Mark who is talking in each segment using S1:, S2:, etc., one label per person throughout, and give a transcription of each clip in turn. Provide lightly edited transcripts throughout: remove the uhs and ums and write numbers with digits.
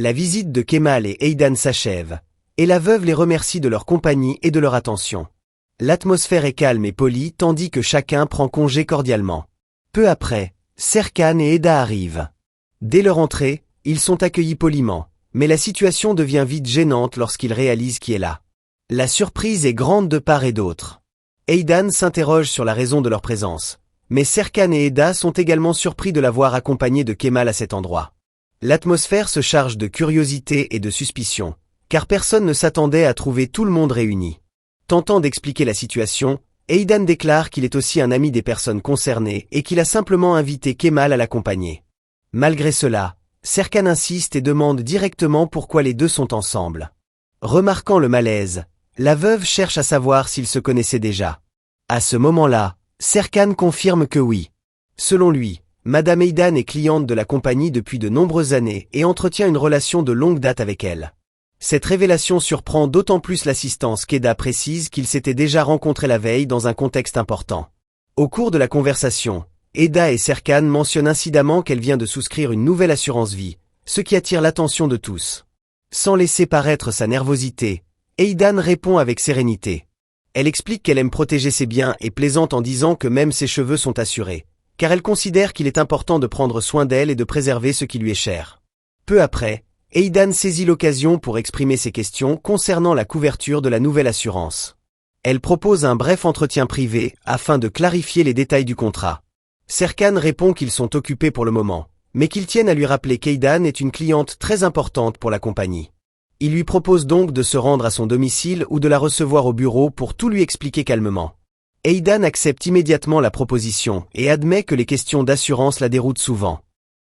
S1: La visite de Kemal et Aidan s'achève, et la veuve les remercie de leur compagnie et de leur attention. L'atmosphère est calme et polie tandis que chacun prend congé cordialement. Peu après, Serkan et Eda arrivent. Dès leur entrée, ils sont accueillis poliment, mais la situation devient vite gênante lorsqu'ils réalisent qui est là. La surprise est grande de part et d'autre. Aidan s'interroge sur la raison de leur présence, mais Serkan et Eda sont également surpris de l'avoir accompagné de Kemal à cet endroit. L'atmosphère se charge de curiosité et de suspicion, car personne ne s'attendait à trouver tout le monde réuni. Tentant d'expliquer la situation, Aidan déclare qu'il est aussi un ami des personnes concernées et qu'il a simplement invité Kemal à l'accompagner. Malgré cela, Serkan insiste et demande directement pourquoi les deux sont ensemble. Remarquant le malaise, la veuve cherche à savoir s'ils se connaissaient déjà. À ce moment-là, Serkan confirme que oui. Selon lui, Madame Aidan est cliente de la compagnie depuis de nombreuses années et entretient une relation de longue date avec elle. Cette révélation surprend d'autant plus l'assistance qu'Eda précise qu'ils s'étaient déjà rencontrés la veille dans un contexte important. Au cours de la conversation, Eda et Serkan mentionnent incidemment qu'elle vient de souscrire une nouvelle assurance vie, ce qui attire l'attention de tous. Sans laisser paraître sa nervosité, Aidan répond avec sérénité. Elle explique qu'elle aime protéger ses biens et plaisante en disant que même ses cheveux sont assurés, car elle considère qu'il est important de prendre soin d'elle et de préserver ce qui lui est cher. Peu après, Aidan saisit l'occasion pour exprimer ses questions concernant la couverture de la nouvelle assurance. Elle propose un bref entretien privé afin de clarifier les détails du contrat. Serkan répond qu'ils sont occupés pour le moment, mais qu'ils tiennent à lui rappeler qu'Aidan est une cliente très importante pour la compagnie. Il lui propose donc de se rendre à son domicile ou de la recevoir au bureau pour tout lui expliquer calmement. Aidan accepte immédiatement la proposition et admet que les questions d'assurance la déroutent souvent.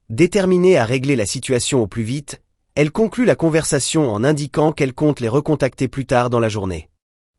S1: Déterminée à régler la situation au plus vite, elle conclut la conversation en indiquant qu'elle compte les recontacter plus tard dans la journée.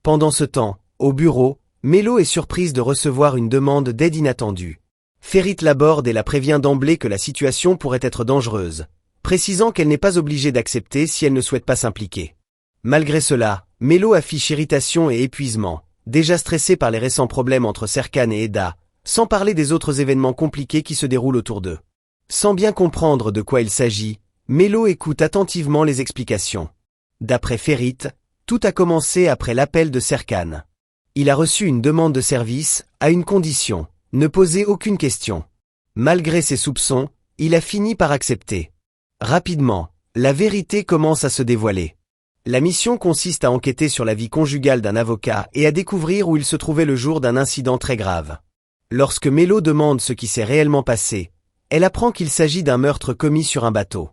S1: Pendant ce temps, au bureau, Melo est surprise de recevoir une demande d'aide inattendue. Ferit l'aborde et la prévient d'emblée que la situation pourrait être dangereuse, précisant qu'elle n'est pas obligée d'accepter si elle ne souhaite pas s'impliquer. Malgré cela, Melo affiche irritation et épuisement, déjà stressée par les récents problèmes entre Serkan et Eda, sans parler des autres événements compliqués qui se déroulent autour d'eux. Sans bien comprendre de quoi il s'agit, Melo écoute attentivement les explications. D'après Ferit, tout a commencé après l'appel de Serkan. Il a reçu une demande de service, à une condition, ne poser aucune question. Malgré ses soupçons, il a fini par accepter. Rapidement, la vérité commence à se dévoiler. La mission consiste à enquêter sur la vie conjugale d'un avocat et à découvrir où il se trouvait le jour d'un incident très grave. Lorsque Melo demande ce qui s'est réellement passé, elle apprend qu'il s'agit d'un meurtre commis sur un bateau.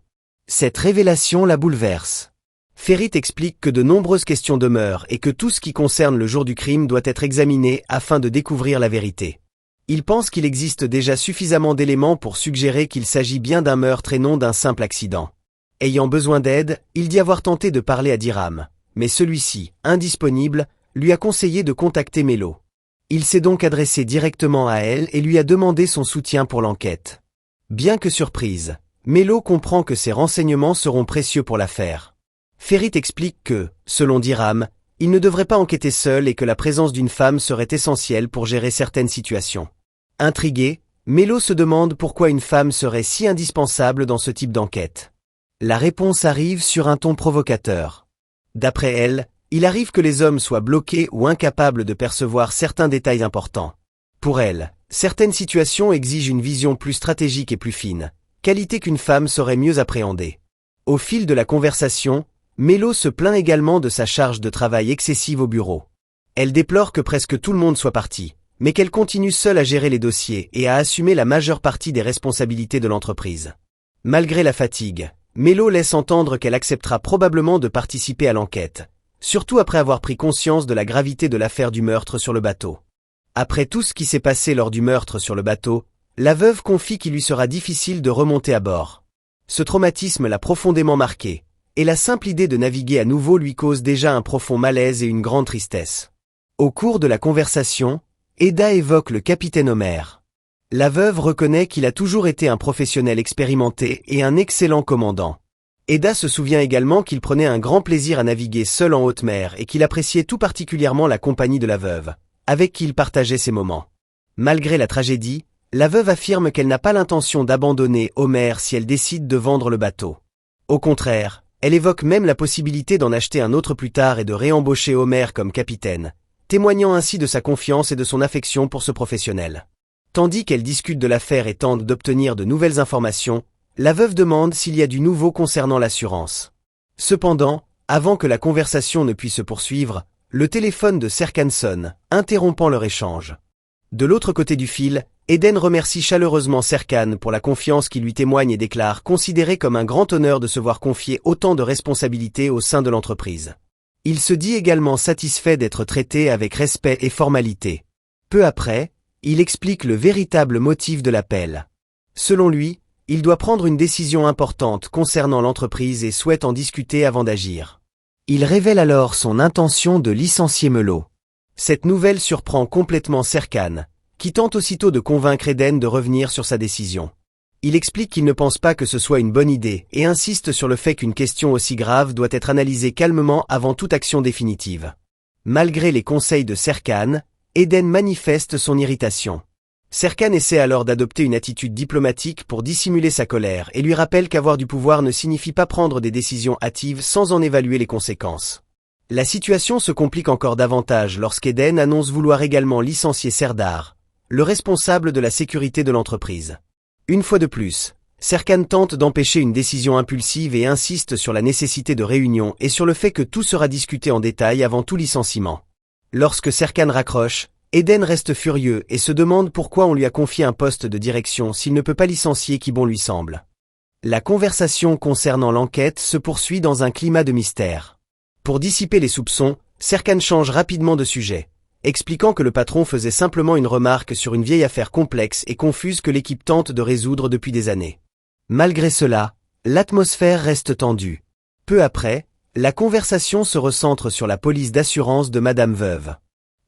S1: Cette révélation la bouleverse. Ferit explique que de nombreuses questions demeurent et que tout ce qui concerne le jour du crime doit être examiné afin de découvrir la vérité. Il pense qu'il existe déjà suffisamment d'éléments pour suggérer qu'il s'agit bien d'un meurtre et non d'un simple accident. Ayant besoin d'aide, il dit avoir tenté de parler à Diram, mais celui-ci, indisponible, lui a conseillé de contacter Melo. Il s'est donc adressé directement à elle et lui a demandé son soutien pour l'enquête. Bien que surprise, Melo comprend que ces renseignements seront précieux pour l'affaire. Ferit explique que, selon Diram, il ne devrait pas enquêter seul et que la présence d'une femme serait essentielle pour gérer certaines situations. Intrigué, Melo se demande pourquoi une femme serait si indispensable dans ce type d'enquête. La réponse arrive sur un ton provocateur. D'après elle, il arrive que les hommes soient bloqués ou incapables de percevoir certains détails importants. Pour elle, certaines situations exigent une vision plus stratégique et plus fine, qualité qu'une femme saurait mieux appréhender. Au fil de la conversation, Melo se plaint également de sa charge de travail excessive au bureau. Elle déplore que presque tout le monde soit parti, mais qu'elle continue seule à gérer les dossiers et à assumer la majeure partie des responsabilités de l'entreprise. Malgré la fatigue, Melo laisse entendre qu'elle acceptera probablement de participer à l'enquête, surtout après avoir pris conscience de la gravité de l'affaire du meurtre sur le bateau. Après tout ce qui s'est passé lors du meurtre sur le bateau, la veuve confie qu'il lui sera difficile de remonter à bord. Ce traumatisme l'a profondément marqué, et la simple idée de naviguer à nouveau lui cause déjà un profond malaise et une grande tristesse. Au cours de la conversation, Eda évoque le capitaine Homer. La veuve reconnaît qu'il a toujours été un professionnel expérimenté et un excellent commandant. Eda se souvient également qu'il prenait un grand plaisir à naviguer seul en haute mer et qu'il appréciait tout particulièrement la compagnie de la veuve, avec qui il partageait ses moments. Malgré la tragédie, la veuve affirme qu'elle n'a pas l'intention d'abandonner Homer si elle décide de vendre le bateau. Au contraire, elle évoque même la possibilité d'en acheter un autre plus tard et de réembaucher Homer comme capitaine, témoignant ainsi de sa confiance et de son affection pour ce professionnel. Tandis qu'elle discute de l'affaire et tente d'obtenir de nouvelles informations, la veuve demande s'il y a du nouveau concernant l'assurance. Cependant, avant que la conversation ne puisse se poursuivre, le téléphone de Serkan sonne, interrompant leur échange. De l'autre côté du fil, Eden remercie chaleureusement Serkan pour la confiance qu'il lui témoigne et déclare considérer comme un grand honneur de se voir confier autant de responsabilités au sein de l'entreprise. Il se dit également satisfait d'être traité avec respect et formalité. Peu après, il explique le véritable motif de l'appel. Selon lui, il doit prendre une décision importante concernant l'entreprise et souhaite en discuter avant d'agir. Il révèle alors son intention de licencier Melot. Cette nouvelle surprend complètement Serkan, qui tente aussitôt de convaincre Eden de revenir sur sa décision. Il explique qu'il ne pense pas que ce soit une bonne idée et insiste sur le fait qu'une question aussi grave doit être analysée calmement avant toute action définitive. Malgré les conseils de Serkan, Eden manifeste son irritation. Serkan essaie alors d'adopter une attitude diplomatique pour dissimuler sa colère et lui rappelle qu'avoir du pouvoir ne signifie pas prendre des décisions hâtives sans en évaluer les conséquences. La situation se complique encore davantage lorsqu'Eden annonce vouloir également licencier Serdar, le responsable de la sécurité de l'entreprise. Une fois de plus, Serkan tente d'empêcher une décision impulsive et insiste sur la nécessité de réunion et sur le fait que tout sera discuté en détail avant tout licenciement. Lorsque Serkan raccroche, Eden reste furieux et se demande pourquoi on lui a confié un poste de direction s'il ne peut pas licencier qui bon lui semble. La conversation concernant l'enquête se poursuit dans un climat de mystère. Pour dissiper les soupçons, Serkan change rapidement de sujet, expliquant que le patron faisait simplement une remarque sur une vieille affaire complexe et confuse que l'équipe tente de résoudre depuis des années. Malgré cela, l'atmosphère reste tendue. Peu après, la conversation se recentre sur la police d'assurance de Madame Veuve.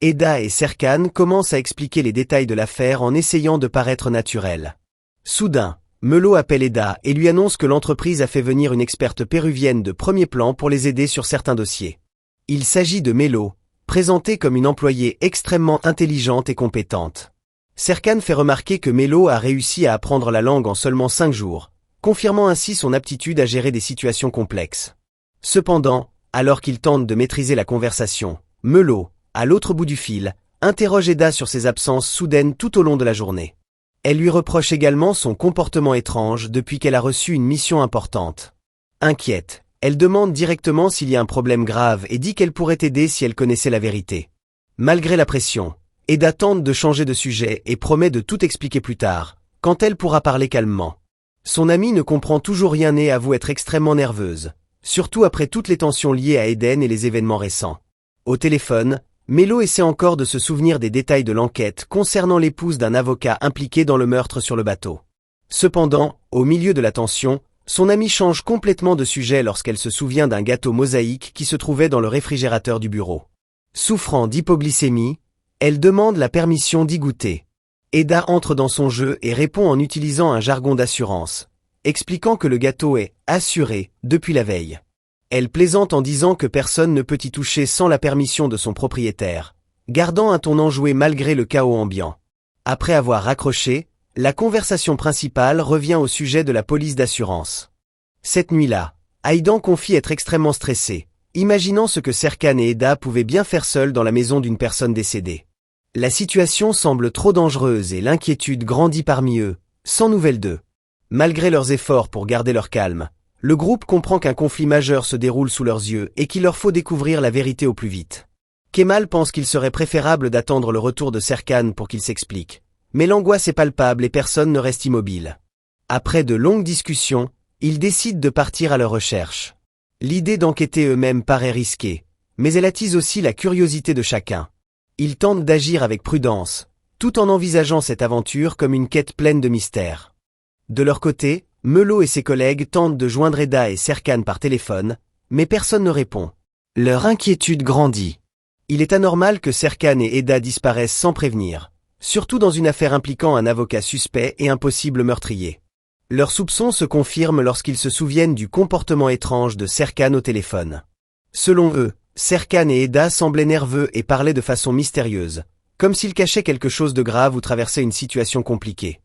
S1: Eda et Serkan commencent à expliquer les détails de l'affaire en essayant de paraître naturels. Soudain, Melot appelle Eda et lui annonce que l'entreprise a fait venir une experte péruvienne de premier plan pour les aider sur certains dossiers. Il s'agit de Melot, présentée comme une employée extrêmement intelligente et compétente. Serkan fait remarquer que Melot a réussi à apprendre la langue en seulement 5 jours, confirmant ainsi son aptitude à gérer des situations complexes. Cependant, alors qu'il tente de maîtriser la conversation, Melot, à l'autre bout du fil, interroge Eda sur ses absences soudaines tout au long de la journée. Elle lui reproche également son comportement étrange depuis qu'elle a reçu une mission importante. Inquiète, elle demande directement s'il y a un problème grave et dit qu'elle pourrait aider si elle connaissait la vérité. Malgré la pression, Eda tente de changer de sujet et promet de tout expliquer plus tard, quand elle pourra parler calmement. Son amie ne comprend toujours rien et avoue être extrêmement nerveuse, surtout après toutes les tensions liées à Eden et les événements récents. Au téléphone, Melot essaie encore de se souvenir des détails de l'enquête concernant l'épouse d'un avocat impliqué dans le meurtre sur le bateau. Cependant, au milieu de la tension, son amie change complètement de sujet lorsqu'elle se souvient d'un gâteau mosaïque qui se trouvait dans le réfrigérateur du bureau. Souffrant d'hypoglycémie, elle demande la permission d'y goûter. Eda entre dans son jeu et répond en utilisant un jargon d'assurance, expliquant que le gâteau est « assuré » depuis la veille. Elle plaisante en disant que personne ne peut y toucher sans la permission de son propriétaire, gardant un ton enjoué malgré le chaos ambiant. Après avoir raccroché, la conversation principale revient au sujet de la police d'assurance. Cette nuit-là, Aidan confie être extrêmement stressé, imaginant ce que Serkan et Eda pouvaient bien faire seuls dans la maison d'une personne décédée. La situation semble trop dangereuse et l'inquiétude grandit parmi eux, sans nouvelles d'eux. Malgré leurs efforts pour garder leur calme, le groupe comprend qu'un conflit majeur se déroule sous leurs yeux et qu'il leur faut découvrir la vérité au plus vite. Kemal pense qu'il serait préférable d'attendre le retour de Serkan pour qu'il s'explique. Mais l'angoisse est palpable et personne ne reste immobile. Après de longues discussions, ils décident de partir à leur recherche. L'idée d'enquêter eux-mêmes paraît risquée, mais elle attise aussi la curiosité de chacun. Ils tentent d'agir avec prudence, tout en envisageant cette aventure comme une quête pleine de mystères. De leur côté, Melot et ses collègues tentent de joindre Eda et Serkan par téléphone, mais personne ne répond. Leur inquiétude grandit. Il est anormal que Serkan et Eda disparaissent sans prévenir, surtout dans une affaire impliquant un avocat suspect et un possible meurtrier. Leurs soupçons se confirment lorsqu'ils se souviennent du comportement étrange de Serkan au téléphone. Selon eux, Serkan et Eda semblaient nerveux et parlaient de façon mystérieuse, comme s'ils cachaient quelque chose de grave ou traversaient une situation compliquée.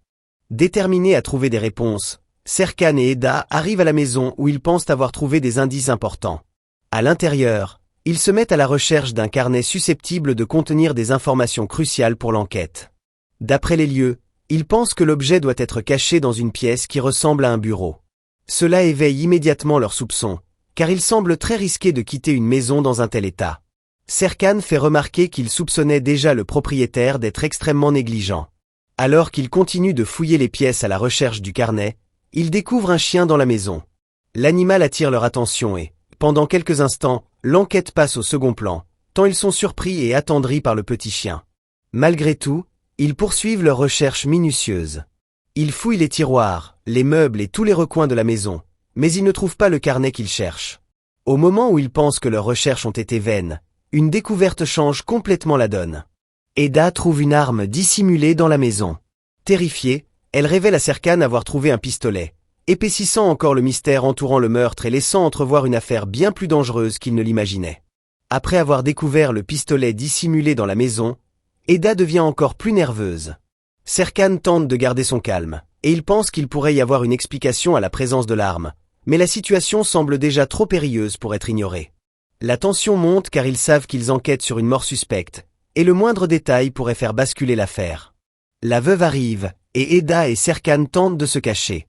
S1: Déterminés à trouver des réponses, Serkan et Eda arrivent à la maison où ils pensent avoir trouvé des indices importants. À l'intérieur, ils se mettent à la recherche d'un carnet susceptible de contenir des informations cruciales pour l'enquête. D'après les lieux, ils pensent que l'objet doit être caché dans une pièce qui ressemble à un bureau. Cela éveille immédiatement leurs soupçons, car il semble très risqué de quitter une maison dans un tel état. Serkan fait remarquer qu'il soupçonnait déjà le propriétaire d'être extrêmement négligent. Alors qu'il continue de fouiller les pièces à la recherche du carnet, il découvre un chien dans la maison. L'animal attire leur attention et, pendant quelques instants, l'enquête passe au second plan, tant ils sont surpris et attendris par le petit chien. Malgré tout, ils poursuivent leurs recherches minutieuses. Ils fouillent les tiroirs, les meubles et tous les recoins de la maison, mais ils ne trouvent pas le carnet qu'ils cherchent. Au moment où ils pensent que leurs recherches ont été vaines, une découverte change complètement la donne. Eda trouve une arme dissimulée dans la maison. Terrifiée, elle révèle à Serkan avoir trouvé un pistolet, épaississant encore le mystère entourant le meurtre et laissant entrevoir une affaire bien plus dangereuse qu'il ne l'imaginait. Après avoir découvert le pistolet dissimulé dans la maison, Eda devient encore plus nerveuse. Serkan tente de garder son calme, et il pense qu'il pourrait y avoir une explication à la présence de l'arme, mais la situation semble déjà trop périlleuse pour être ignorée. La tension monte car ils savent qu'ils enquêtent sur une mort suspecte, et le moindre détail pourrait faire basculer l'affaire. La veuve arrive, et Eda et Serkan tentent de se cacher.